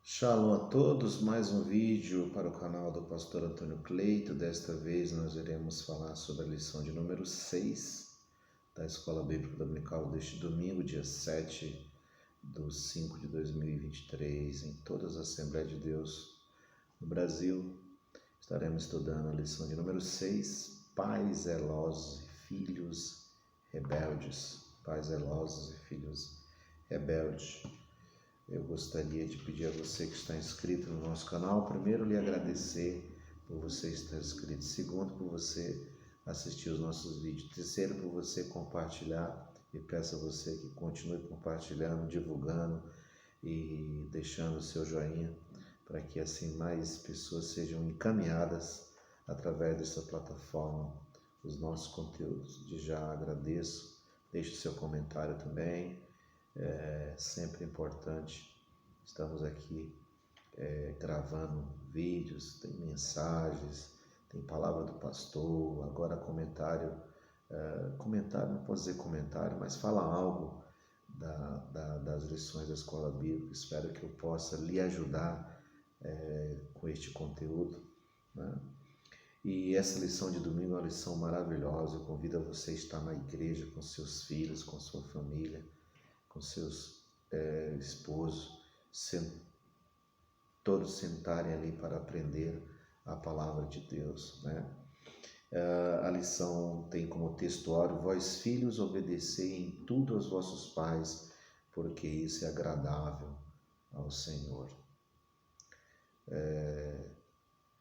Shalom a todos, mais um vídeo para o canal do Pastor Antônio Cleito. Desta vez nós iremos falar sobre a lição de número 6 da Escola Bíblica Dominical deste domingo, dia 7/5/2023, em todas as Assembleias de Deus no Brasil. Estaremos estudando a lição de número 6, pais zelosos e filhos rebeldes. Pais zelosos e filhos rebeldes. Eu gostaria de pedir a você que está inscrito no nosso canal, primeiro, lhe agradecer por você estar inscrito. Segundo, por você assistir os nossos vídeos. Terceiro, por você compartilhar. E peço a você que continue compartilhando, divulgando e deixando o seu joinha, para que assim mais pessoas sejam encaminhadas através dessa plataforma, os nossos conteúdos. De já agradeço. Deixe o seu comentário também. É sempre importante. Estamos aqui gravando vídeos, tem mensagens, tem palavra do pastor, agora comentário, não posso dizer comentário, mas fala algo das lições da Escola Bíblica. Espero que eu possa lhe ajudar com este conteúdo, né? E essa lição de domingo é uma lição maravilhosa. Eu convido a você a estar na igreja com seus filhos, com sua família, com seus esposos, todos sentarem ali para aprender a palavra de Deus, né? A lição tem como textuário: vós filhos, obedecei em tudo aos vossos pais, porque isso é agradável ao Senhor.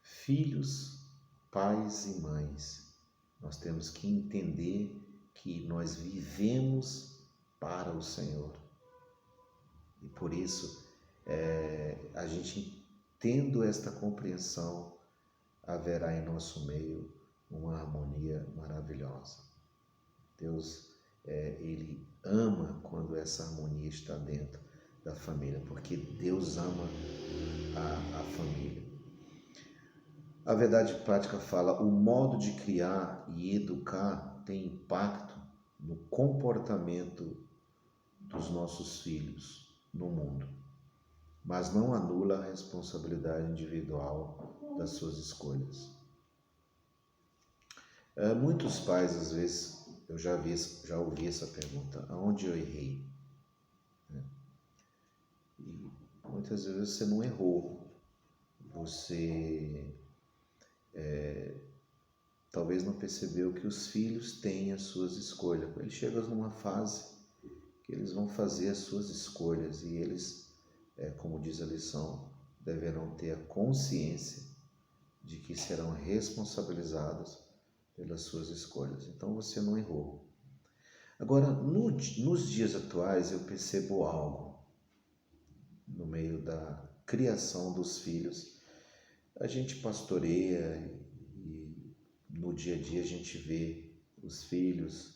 Filhos, pais e mães, nós temos que entender que nós vivemos para o Senhor. E por isso, a gente tendo esta compreensão, haverá em nosso meio uma harmonia maravilhosa. Deus, Ele ama quando essa harmonia está dentro da família, porque Deus ama a família. A verdade prática fala: o modo de criar e educar tem impacto no comportamento dos nossos filhos no mundo, mas não anula a responsabilidade individual das suas escolhas. Muitos pais, às vezes, eu já ouvi essa pergunta: aonde eu errei? E muitas vezes você não errou, você talvez não percebeu que os filhos têm as suas escolhas. Eles chegam numa fase que eles vão fazer as suas escolhas e eles, como diz a lição, deverão ter a consciência de que serão responsabilizados pelas suas escolhas. Então você não errou. Agora, nos dias atuais, eu percebo algo no meio da criação dos filhos. A gente pastoreia e no dia a dia a gente vê os filhos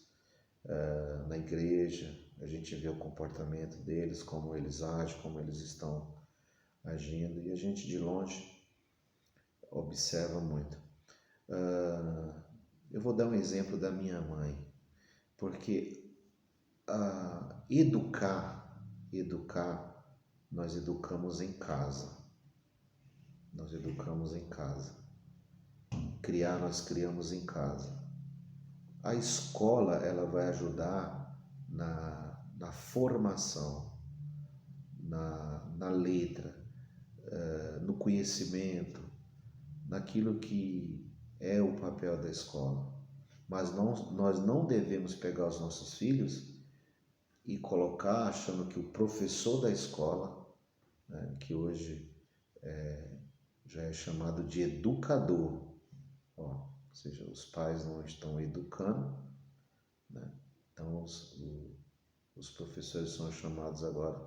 na igreja, a gente vê o comportamento deles, como eles agem, como eles estão agindo, e a gente de longe observa muito. Eu vou dar um exemplo da minha mãe, porque educar, nós educamos em casa. Nós educamos em casa. Criar, nós criamos em casa. A escola, ela vai ajudar na formação, na letra, no conhecimento, naquilo que é o papel da escola. Mas nós não devemos pegar os nossos filhos e colocar achando que o professor da escola, né, que hoje já é chamado de educador, ou seja, os pais não estão educando, né? Então os professores são chamados agora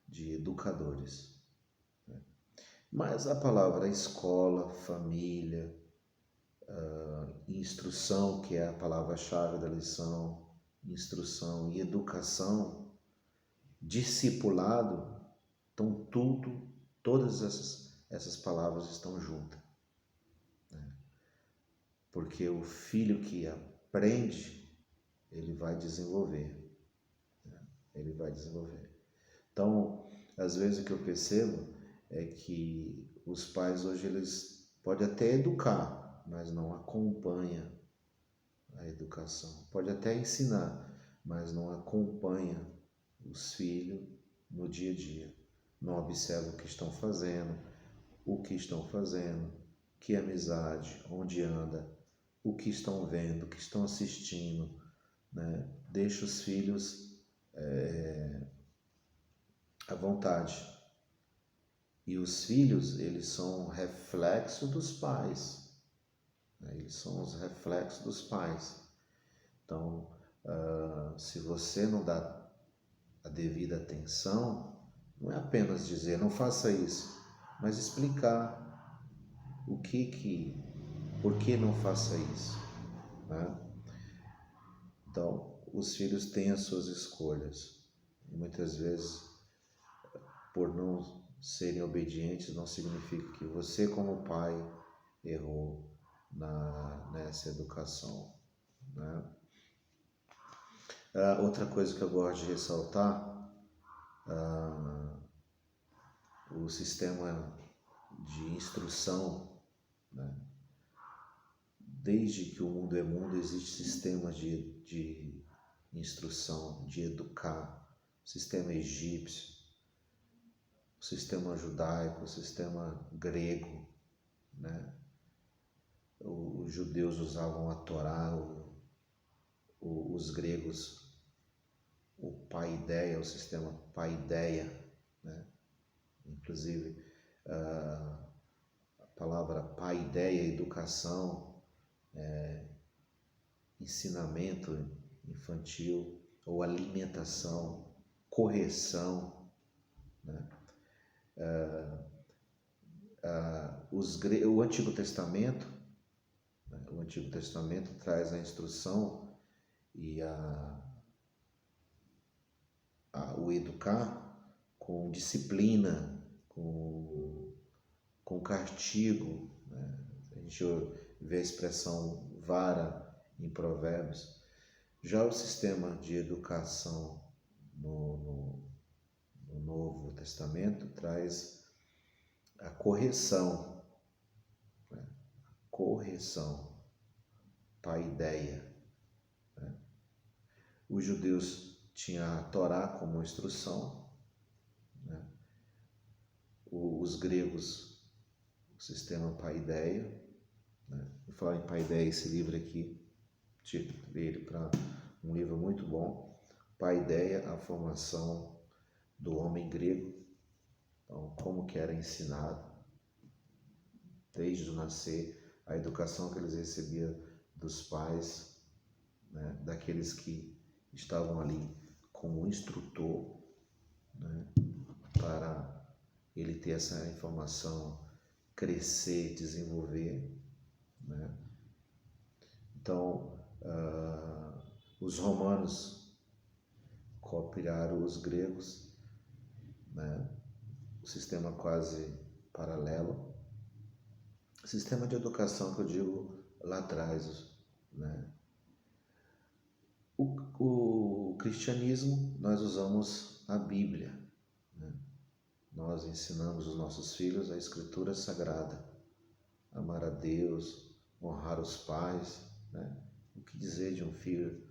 de educadores, né? Mas a palavra escola, família, instrução, que é a palavra-chave da lição, instrução e educação, discipulado, então todas essas palavras estão juntas, né? Porque o filho que aprende, ele vai desenvolver, né? Ele vai desenvolver. Então, às vezes o que eu percebo é que os pais hoje eles podem até educar, mas não acompanham a educação. Pode até ensinar, mas não acompanha os filhos no dia a dia. Não observa o que estão fazendo, que amizade, onde anda, o que estão vendo, o que estão assistindo, né? Deixa os filhos à vontade. E os filhos, eles são reflexo dos pais, né? Eles são os reflexos dos pais. Então, se você não dá a devida atenção, não é apenas dizer não faça isso, mas explicar por que não faça isso, né? Então, os filhos têm as suas escolhas. E muitas vezes, por não serem obedientes, não significa que você, como pai, errou nessa educação, né? Outra coisa que eu gosto de ressaltar, o sistema de instrução, né? Desde que o mundo é mundo, existe sistema de instrução, de educar, sistema egípcio, sistema judaico, sistema grego, né? Os judeus usavam a Torá, os gregos o paideia, o sistema paideia, né? Inclusive a palavra paideia, educação, ensinamento infantil ou alimentação, correção, né? O Antigo Testamento, né? O Antigo Testamento traz a instrução e o educar com disciplina, com castigo, né? A gente vê a expressão vara em Provérbios. Já o sistema de educação no Novo Testamento traz a correção, né? Correção, paideia, né? Os judeus tinham a Torá como instrução, né? Os gregos, o sistema paideia, né? Vou falar em paideia, esse livro aqui, título dele para um livro muito bom, Paideia, a formação do homem grego. Então, como que era ensinado desde o nascer, a educação que eles recebiam dos pais, né? Daqueles que estavam ali como instrutor, né? Para ele ter essa informação, crescer, desenvolver, né? Então, os romanos copiaram os gregos, né? O sistema quase paralelo, sistema de educação que eu digo lá atrás, né? O cristianismo, nós usamos a Bíblia, né? Nós ensinamos os nossos filhos a Escritura Sagrada, amar a Deus, honrar os pais, né? O que dizer de um filho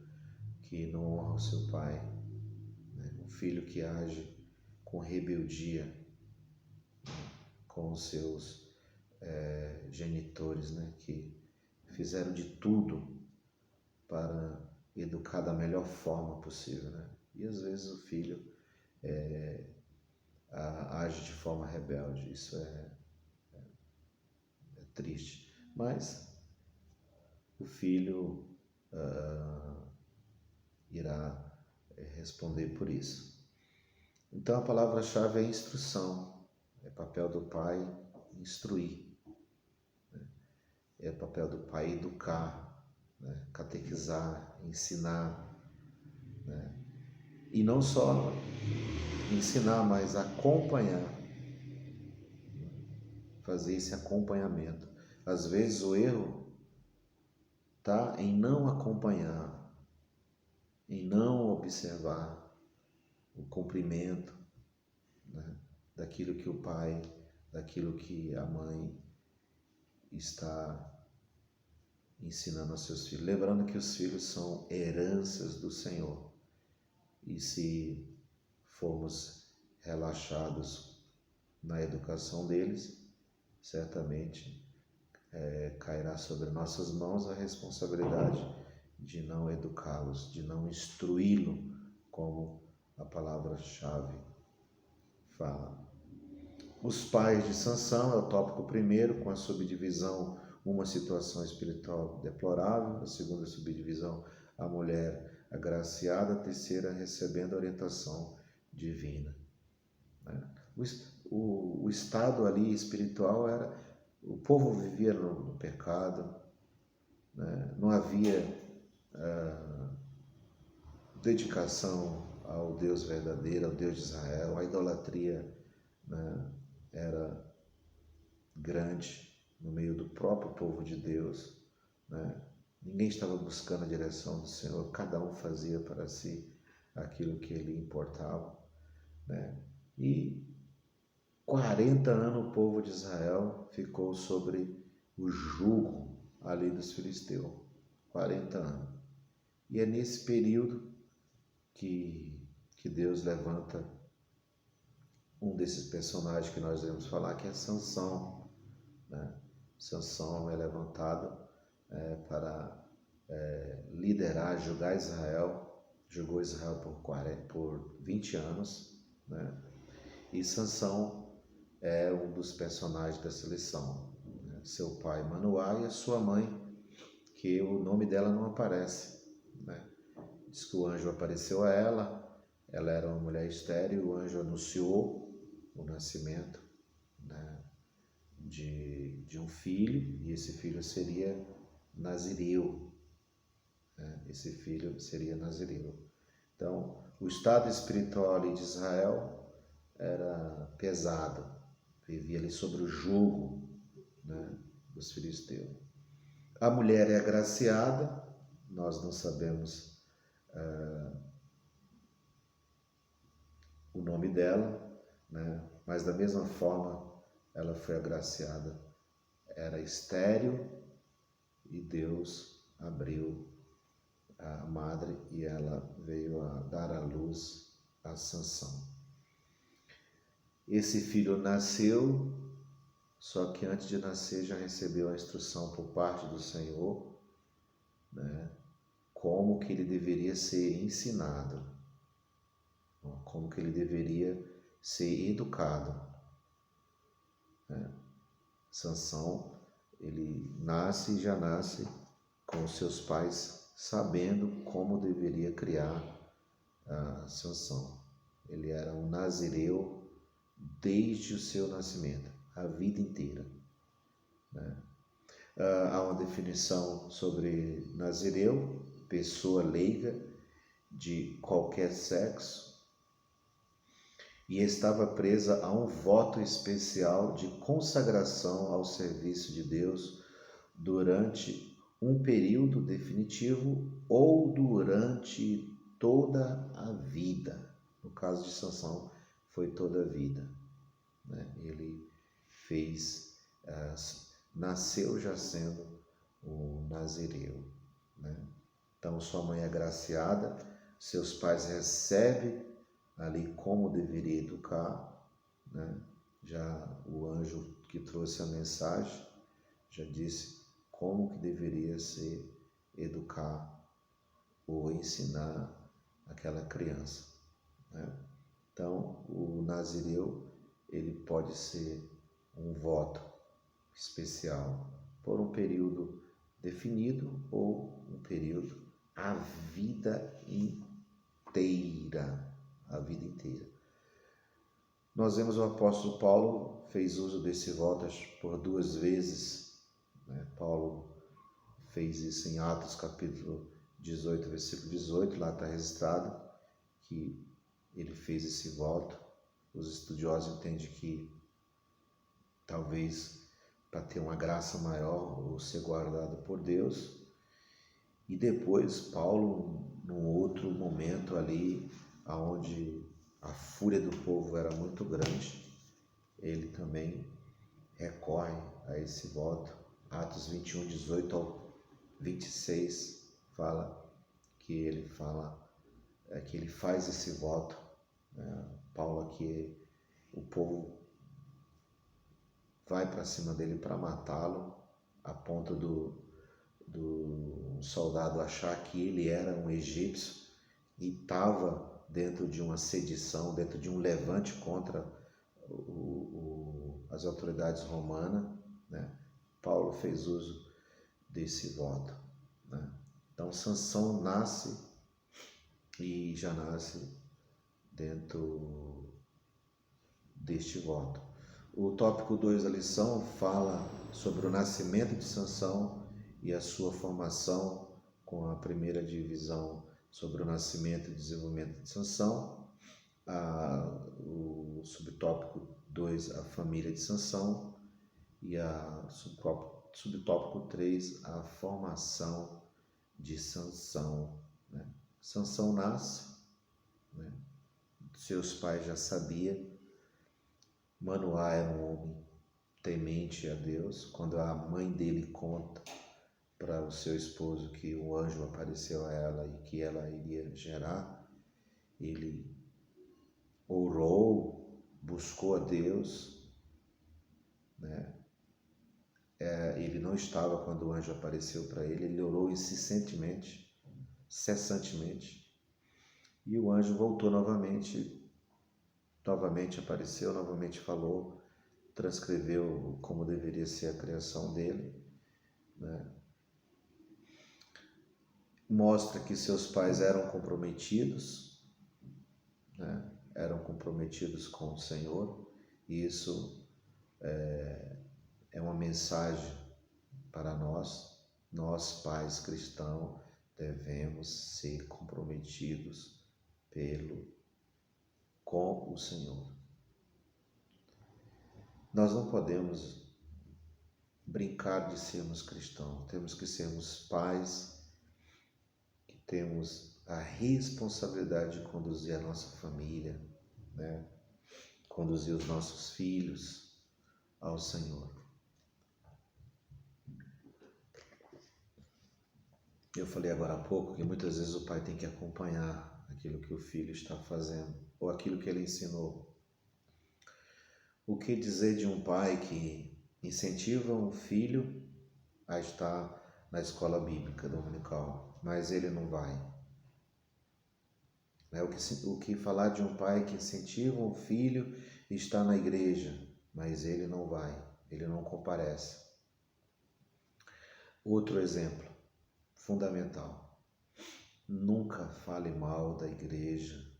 que não honra o seu pai, né? Um filho que age com rebeldia, né? Com os seus genitores, né? Que fizeram de tudo para educar da melhor forma possível, né? E às vezes o filho age de forma rebelde. Isso é triste, mas o filho irá responder por isso. Então a palavra-chave é instrução. É papel do pai instruir, né? É papel do pai educar, né? Catequizar, ensinar, né? E não só ensinar, mas acompanhar, fazer esse acompanhamento. Às vezes o erro está em não acompanhar, em não observar o cumprimento, né? Daquilo que o pai daquilo que a mãe está ensinando aos seus filhos. Lembrando que os filhos são heranças do Senhor. E se formos relaxados na educação deles, certamente cairá sobre nossas mãos a responsabilidade de não educá-los, de não instruí-lo, como a palavra-chave fala. Os pais de Sansão é o tópico primeiro, com a subdivisão, uma situação espiritual deplorável, a segunda subdivisão, a mulher agraciada, a terceira recebendo a orientação divina. O estado ali espiritual era, o povo vivia no pecado, né? Não havia dedicação ao Deus verdadeiro, ao Deus de Israel, a idolatria, né, era grande no meio do próprio povo de Deus, né? Ninguém estava buscando a direção do Senhor, cada um fazia para si aquilo que lhe importava, né? E 40 anos o povo de Israel ficou sobre o jugo ali dos filisteus, 40 anos. E é nesse período que Deus levanta um desses personagens que nós iremos falar, que é Sansão, né? Sansão é levantado para liderar, julgar Israel, julgou Israel por 20 anos, né? E Sansão é um dos personagens dessa lição, né? Seu pai Manoá e a sua mãe, que o nome dela não aparece, né? Diz que o anjo apareceu a ela era uma mulher estéril, o anjo anunciou o nascimento, né, de um filho, e esse filho seria nazireu, né? Esse filho seria nazireu. Então, o estado espiritual ali de Israel era pesado, vivia ali sobre o jugo, né, dos filisteus. A mulher é agraciada, nós não sabemos o nome dela, né? Mas da mesma forma ela foi agraciada. Era estéril e Deus abriu a madre e ela veio a dar à luz a Sansão. Esse filho nasceu, só que antes de nascer já recebeu a instrução por parte do Senhor, né? Como que ele deveria ser ensinado, como que ele deveria ser educado, né? Sansão, ele nasce e já nasce com os seus pais sabendo como deveria criar Sansão. Ele era um nazireu desde o seu nascimento, a vida inteira, né? Há uma definição sobre nazireu: pessoa leiga de qualquer sexo, e estava presa a um voto especial de consagração ao serviço de Deus durante um período definitivo ou durante toda a vida. No caso de Sansão, foi toda a vida, né? Ele nasceu já sendo um nazireu, né? Então, sua mãe é agraciada, seus pais recebem ali como deveria educar, né? Já o anjo que trouxe a mensagem já disse como que deveria ser educar ou ensinar aquela criança, né? Então, o nazireu, ele pode ser um voto especial por um período definido ou um período a vida inteira, a vida inteira. Nós vemos o apóstolo Paulo fez uso desse voto por 2 vezes, né? Paulo fez isso em Atos capítulo 18, versículo 18, lá está registrado que ele fez esse voto. Os estudiosos entendem que talvez para ter uma graça maior ou ser guardado por Deus. E depois Paulo, num outro momento ali, onde a fúria do povo era muito grande, ele também recorre a esse voto. Atos 21, 18 ao 26 fala que ele faz esse voto. Paulo aqui, o povo vai para cima dele para matá-lo, a ponto do soldado achar que ele era um egípcio e estava dentro de uma sedição, dentro de um levante contra as autoridades romanas, né? Paulo fez uso desse voto, né? Então Sansão nasce e já nasce dentro deste voto. O tópico 2 da lição fala sobre o nascimento de Sansão e a sua formação, com a primeira divisão sobre o nascimento e desenvolvimento de Sansão. O subtópico 2, a família de Sansão, e a subtópico 3, a formação de Sansão, né? Sansão nasce, né? Seus pais já sabiam. Manoá era um homem temente a Deus. Quando a mãe dele conta para o seu esposo que o anjo apareceu a ela e que ela iria gerar, ele orou, buscou a Deus, né? Ele não estava quando o anjo apareceu para ele, ele orou incessantemente, e o anjo voltou novamente apareceu, novamente falou, transcreveu como deveria ser a criação dele, né? Mostra que seus pais eram comprometidos, né? Eram comprometidos com o Senhor, e isso é uma mensagem para nós pais cristãos devemos ser comprometidos com o Senhor. Nós não podemos brincar de sermos cristãos, temos que sermos pais que temos a responsabilidade de conduzir a nossa família, né? Conduzir os nossos filhos ao Senhor. Eu falei agora há pouco que muitas vezes o pai tem que acompanhar aquilo que o filho está fazendo ou aquilo que ele ensinou. O que dizer de um pai que incentiva um filho a estar na escola bíblica dominical, mas ele não vai? O que falar de um pai que incentiva um filho a estar na igreja, mas ele não vai, ele não comparece? Outro exemplo fundamental: nunca fale mal da igreja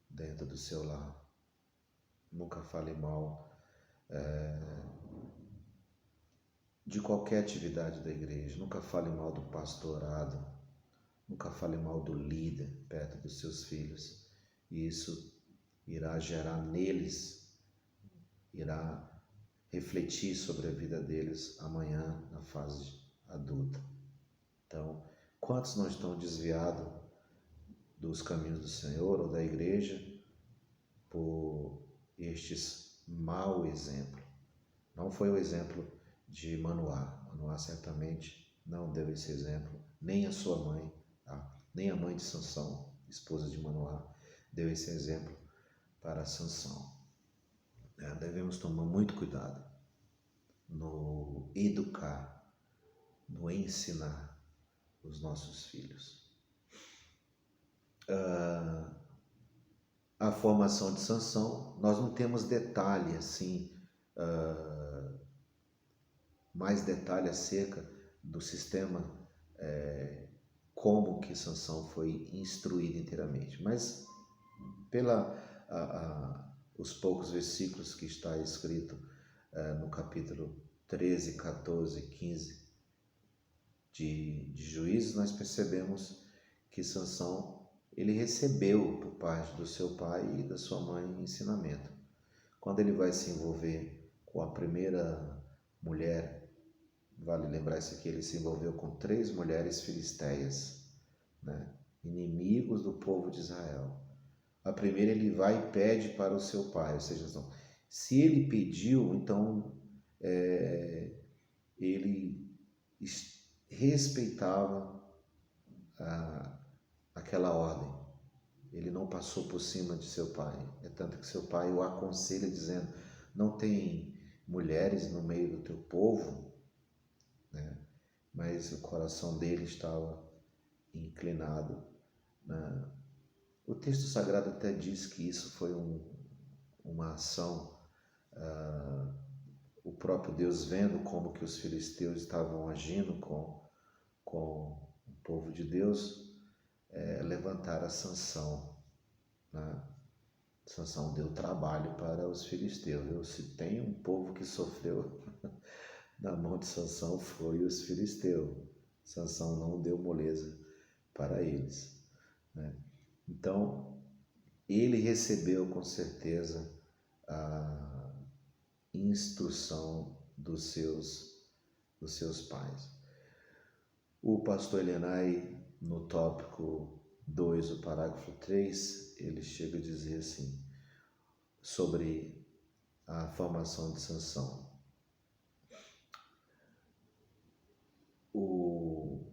dentro do seu lar. Nunca fale mal de qualquer atividade da igreja. Nunca fale mal do pastorado. Nunca fale mal do líder perto dos seus filhos. E isso irá gerar neles, irá refletir sobre a vida deles amanhã na fase adulta. Então, quantos não estão desviados dos caminhos do Senhor ou da igreja por estes mau exemplos? Não foi o exemplo de Manoá. Manoá certamente não deu esse exemplo, nem a sua mãe, tá? Nem a mãe de Sansão, esposa de Manoá, deu esse exemplo para Sansão. Devemos tomar muito cuidado no educar, no ensinar os nossos filhos. A formação de Sansão, nós não temos detalhe assim, mais detalhe acerca do sistema, como que Sansão foi instruído inteiramente, mas os poucos versículos que está escrito no capítulo 13, 14, 15 de Juízes, nós percebemos que Sansão, ele recebeu por parte do seu pai e da sua mãe ensinamento. Quando ele vai se envolver com a primeira mulher, vale lembrar isso aqui, ele se envolveu com 3 mulheres filisteias, né? Inimigos do povo de Israel. A primeira ele vai e pede para o seu pai, ou seja, se ele pediu, então ele respeitava aquela ordem. Ele não passou por cima de seu pai. É tanto que seu pai o aconselha dizendo: não tem mulheres no meio do teu povo, né? Mas o coração dele estava inclinado. O texto sagrado até diz que isso foi uma ação, o próprio Deus vendo como que os filisteus estavam agindo com o povo de Deus, levantar a Sansão, né? Sansão deu trabalho para os filisteus. Se tem um povo que sofreu na mão de Sansão, foi os filisteus. Sansão não deu moleza para eles, né? Então, ele recebeu com certeza a instrução dos seus pais. O pastor Elianai, no tópico 2, o parágrafo 3, ele chega a dizer assim, sobre a formação de Sansão.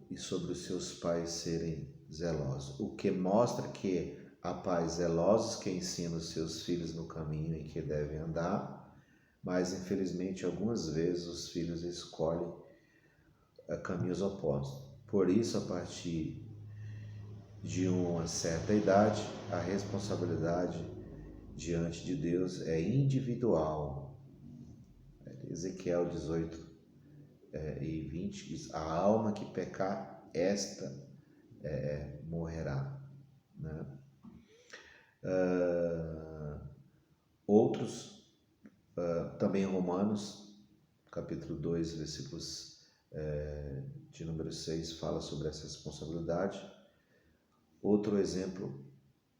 E sobre os seus pais serem zelosos, o que mostra que há pais zelosos que ensinam os seus filhos no caminho em que devem andar, mas infelizmente algumas vezes os filhos escolhem caminhos opostos. Por isso, a partir de uma certa idade, a responsabilidade diante de Deus é individual. Ezequiel 18 e 20 diz: a alma que pecar, esta morrerá, né? Outros, também Romanos, capítulo 2, versículos de número 6, fala sobre essa responsabilidade. Outro exemplo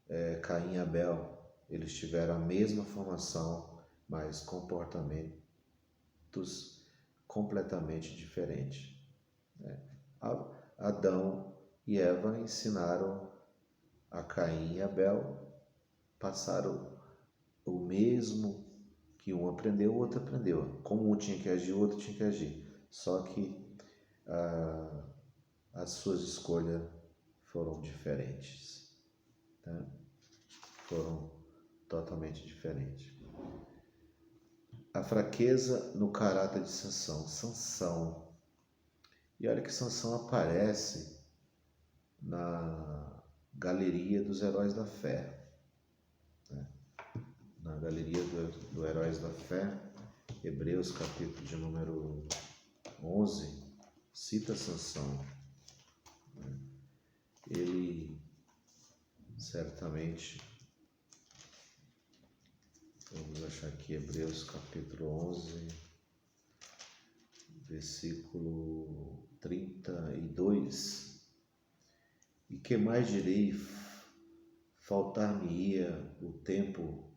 é Caim e Abel. Eles tiveram a mesma formação, mas comportamentos completamente diferentes, né? Adão e Eva ensinaram a Caim e Abel, passaram o mesmo que um aprendeu, o outro aprendeu. Como um tinha que agir, o outro tinha que agir. Só que as suas escolhas foram diferentes, né? Foram totalmente diferentes. A fraqueza no caráter de Sansão. E olha que Sansão aparece na galeria dos heróis da fé, né? Na galeria dos heróis da fé, Hebreus capítulo de número 11, cita Sansão, né? Ele certamente, vamos achar aqui Hebreus capítulo 11, versículo 32. E que mais direi? Faltar-me-ia o tempo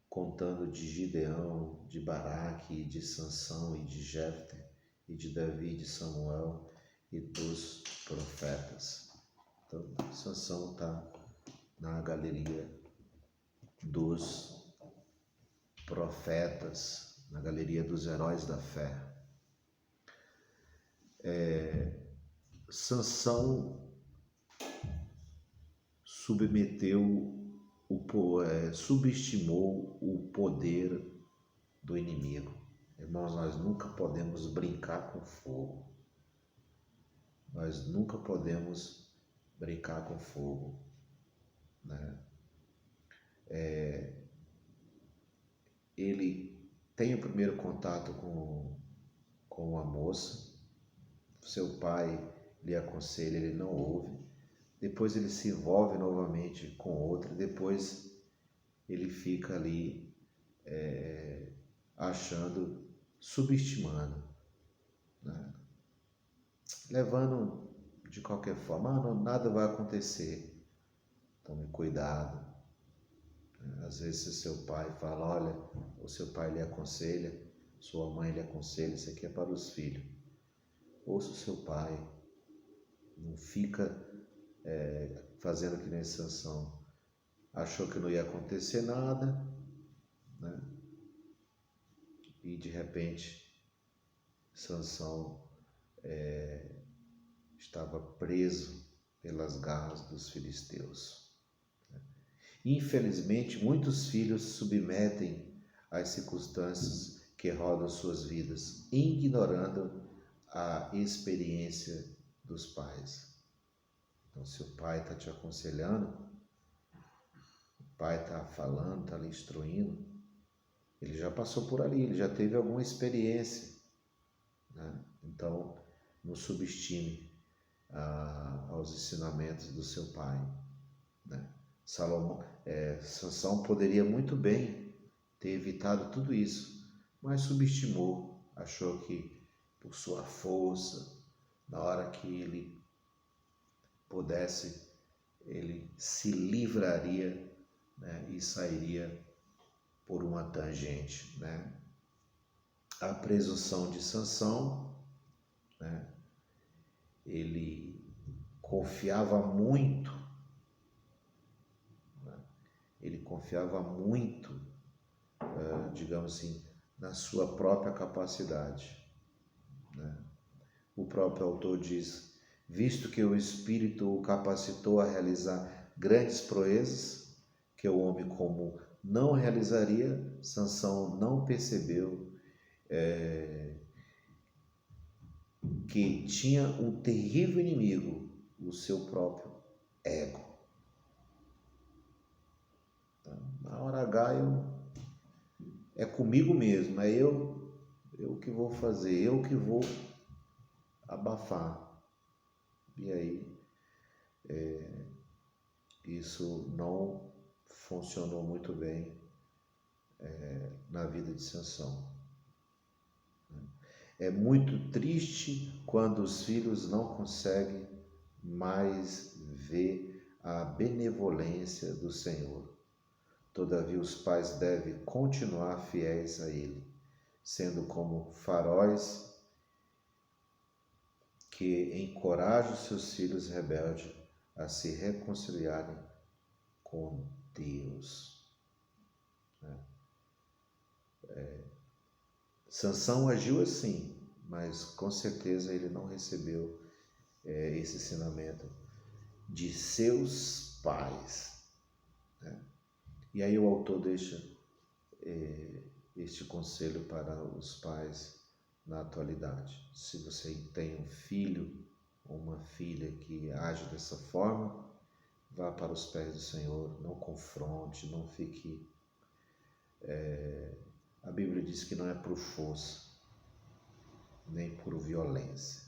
contando de Gideão, de Baraque, de Sansão e de Jefté, e de Davi, de Samuel e dos profetas. Então, Sansão está na galeria dos profetas, na galeria dos heróis da fé. Sansão subestimou o poder do inimigo. Irmãos, nós nunca podemos brincar com fogo. Nós nunca podemos brincar com fogo, né? Ele tem o primeiro contato com uma moça, seu pai lhe aconselha, ele não ouve. Depois ele se envolve novamente com outra, depois ele fica ali subestimando, né? Levando de qualquer forma, nada vai acontecer, tome cuidado. Às vezes se seu pai fala, olha, o seu pai lhe aconselha, sua mãe lhe aconselha, isso aqui é para os filhos. Ouça o seu pai, não fica fazendo que nem Sansão. Achou que não ia acontecer nada, né? E de repente Sansão estava preso pelas garras dos filisteus. Infelizmente, muitos filhos se submetem às circunstâncias que rodam suas vidas, ignorando a experiência dos pais. Então, se o pai está te aconselhando, o pai está falando, está lhe instruindo, ele já passou por ali, ele já teve alguma experiência, né? Então, não subestime aos ensinamentos do seu pai, né? Sansão poderia muito bem ter evitado tudo isso, mas subestimou, achou que por sua força, na hora que ele pudesse, ele se livraria, né, e sairia por uma tangente, né? A presunção de Sansão, né? Ele confiava muito, né? Ele confiava muito, digamos assim, na sua própria capacidade, né? O próprio autor diz: visto que o Espírito o capacitou a realizar grandes proezas que o homem comum não realizaria, Sansão não percebeu que tinha um terrível inimigo, o seu próprio ego. Na hora H é comigo mesmo, é eu que vou fazer, eu que vou abafar. E aí isso não funcionou muito bem na vida de Sansão. É muito triste quando os filhos não conseguem mais ver a benevolência do Senhor. Todavia, os pais devem continuar fiéis a Ele, sendo como faróis que encorajam seus filhos rebeldes a se reconciliarem com Deus. Sansão agiu assim, mas com certeza ele não recebeu esse ensinamento de seus pais, né? E aí o autor deixa este conselho para os pais na atualidade. Se você tem um filho ou uma filha que age dessa forma, vá para os pés do Senhor, não confronte, não fique... A Bíblia diz que não é por força, nem por violência.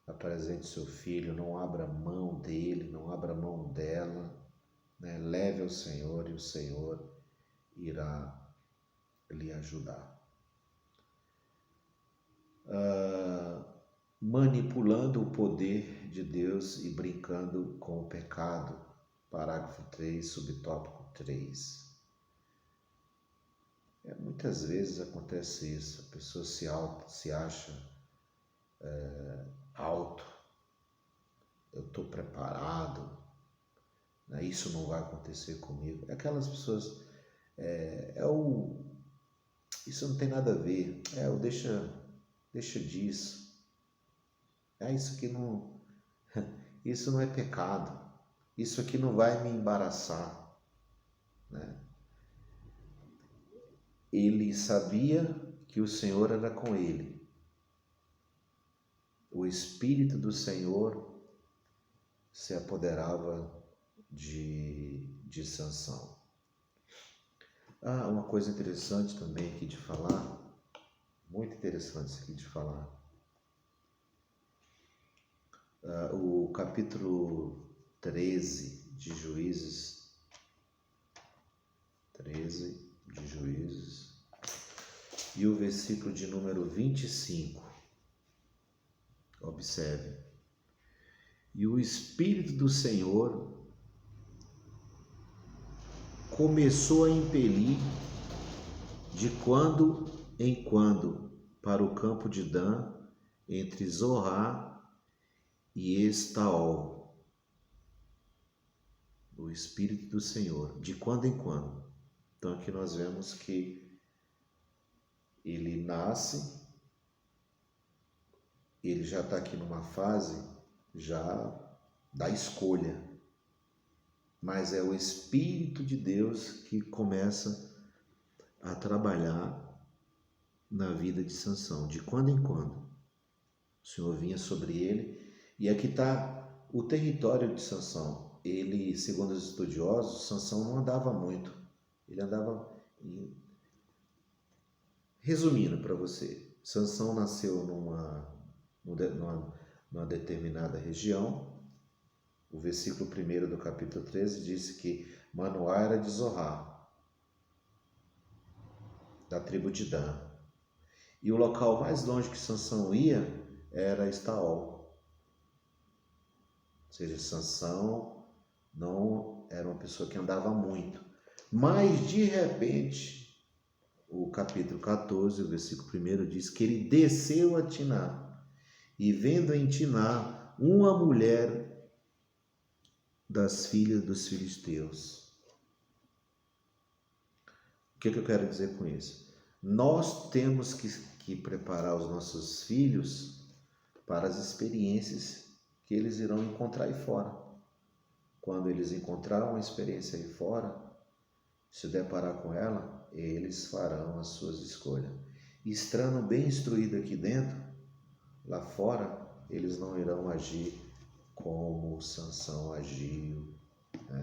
Apresente seu filho, não abra mão dele, não abra mão dela, né? Leve ao Senhor e o Senhor irá lhe ajudar. Manipulando o poder de Deus e brincando com o pecado. Parágrafo 3, subtópico 3. Muitas vezes acontece isso, a pessoa se acha alto, eu estou preparado, né? Isso não vai acontecer comigo. Aquelas pessoas, isso não tem nada a ver, deixa disso, isso aqui não, isso não é pecado, isso aqui não vai me embaraçar, né? Ele sabia que o Senhor era com ele. O Espírito do Senhor se apoderava de Sansão. Uma coisa interessante também aqui de falar, muito interessante aqui de falar. O capítulo 13 de Juízes, e o versículo de número 25. Observe. E o Espírito do Senhor começou a impelir de quando em quando para o campo de Dan, entre Zorá e Estaol. O Espírito do Senhor, de quando em quando. Então aqui nós vemos que ele nasce ele já está aqui numa fase já da escolha, mas é o Espírito de Deus que começa a trabalhar na vida de Sansão, de quando em quando. O Senhor vinha sobre ele, e aqui está o território de Sansão. Ele, segundo os estudiosos, Sansão não andava muito, ele andava Resumindo para você, Sansão nasceu numa determinada região. O versículo 1 do capítulo 13 diz que Manoá era de Zorá, da tribo de Dan. E o local mais longe que Sansão ia era Estaol. Ou seja, Sansão não era uma pessoa que andava muito. Mas, de repente, o capítulo 14, o versículo 1 diz que ele desceu a Tiná, e vendo em Tiná uma mulher das filhas dos filisteus. O que eu quero dizer com isso? Nós temos que preparar os nossos filhos para as experiências que eles irão encontrar aí fora. Quando eles encontrarem uma experiência aí fora, se deparar com ela, eles farão as suas escolhas. Estando bem instruído aqui dentro, lá fora, eles não irão agir como Sansão agiu, né?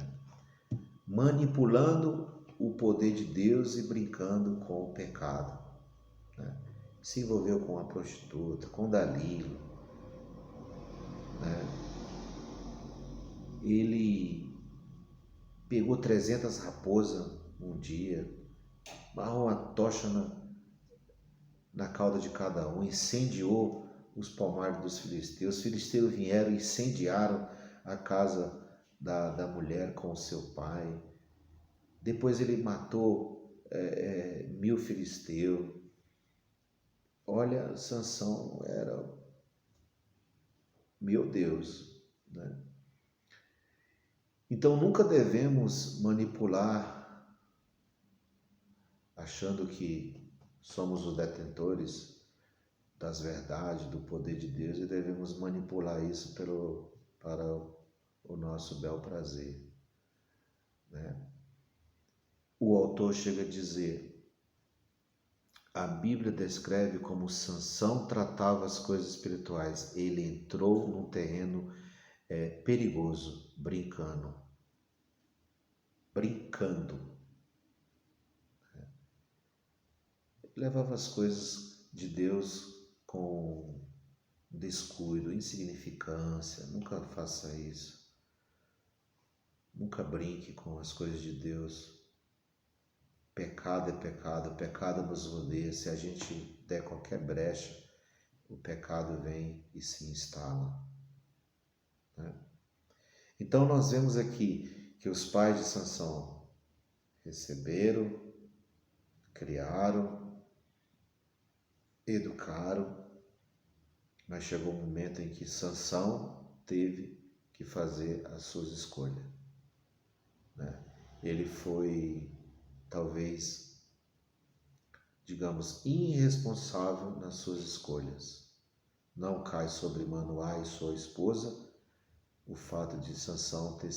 Manipulando o poder de Deus e brincando com o pecado, né? Se envolveu com a prostituta, com Dalila, né? Ele pegou 300 raposas um dia, amarrou uma tocha na cauda de cada um, incendiou os pomares dos filisteus. Os filisteus vieram e incendiaram a casa da mulher com o seu pai. Depois ele matou 1000 filisteus. Olha, Sansão era, meu Deus, né? Então nunca devemos manipular achando que somos os detentores das verdades, do poder de Deus, e devemos manipular isso para o nosso bel prazer, né? O autor chega a dizer, a Bíblia descreve como Sansão tratava as coisas espirituais. Ele entrou num terreno perigoso, brincando. Levava as coisas de Deus com descuido, insignificância. Nunca faça isso. Nunca brinque com as coisas de Deus. Pecado é pecado, o pecado nos rodeia. Se a gente der qualquer brecha, o pecado vem e se instala, né? Então nós vemos aqui que os pais de Sansão receberam, criaram, educaram, mas chegou um momento em que Sansão teve que fazer as suas escolhas, né? Ele foi, talvez, digamos, irresponsável nas suas escolhas. Não cai sobre Manoá e sua esposa o fato de Sansão ter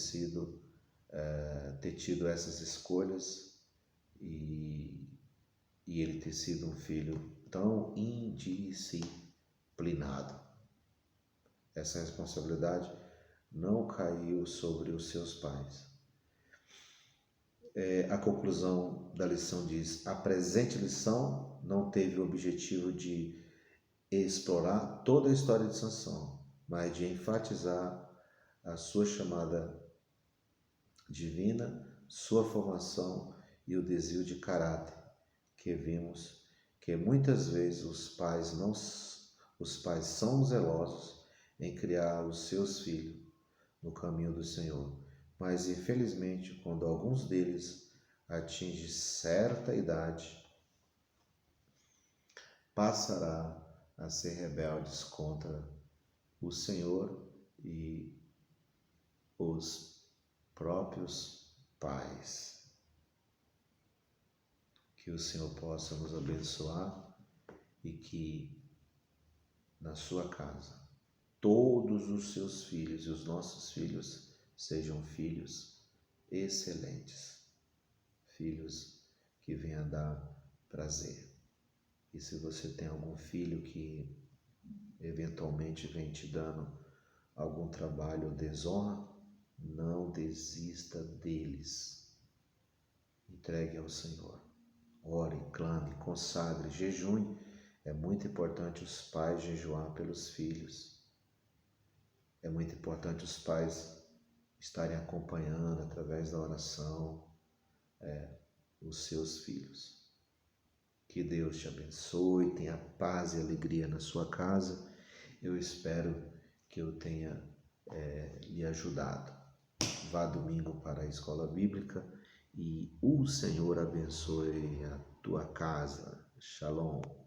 tido essas escolhas e ele ter sido um filho tão indisciplinado. Essa responsabilidade não caiu sobre os seus pais. A conclusão da lição diz: a presente lição não teve o objetivo de explorar toda a história de Sansão, mas de enfatizar a sua chamada divina, sua formação e o desvio de caráter que vimos que muitas vezes os pais são zelosos em criar os seus filhos no caminho do Senhor, mas infelizmente quando alguns deles atingem certa idade, passará a ser rebeldes contra o Senhor e os próprios pais. Que o Senhor possa nos abençoar e que na sua casa, todos os seus filhos e os nossos filhos sejam filhos excelentes, filhos que venham dar prazer. E se você tem algum filho que eventualmente vem te dando algum trabalho ou desonra, não desista deles. Entregue ao Senhor. Ore, clame, consagre, jejue. É muito importante os pais jejuar pelos filhos. É muito importante os pais estarem acompanhando através da oração os seus filhos. Que Deus te abençoe, tenha paz e alegria na sua casa. Eu espero que eu tenha lhe ajudado. Vá domingo para a escola bíblica e o Senhor abençoe a tua casa. Shalom.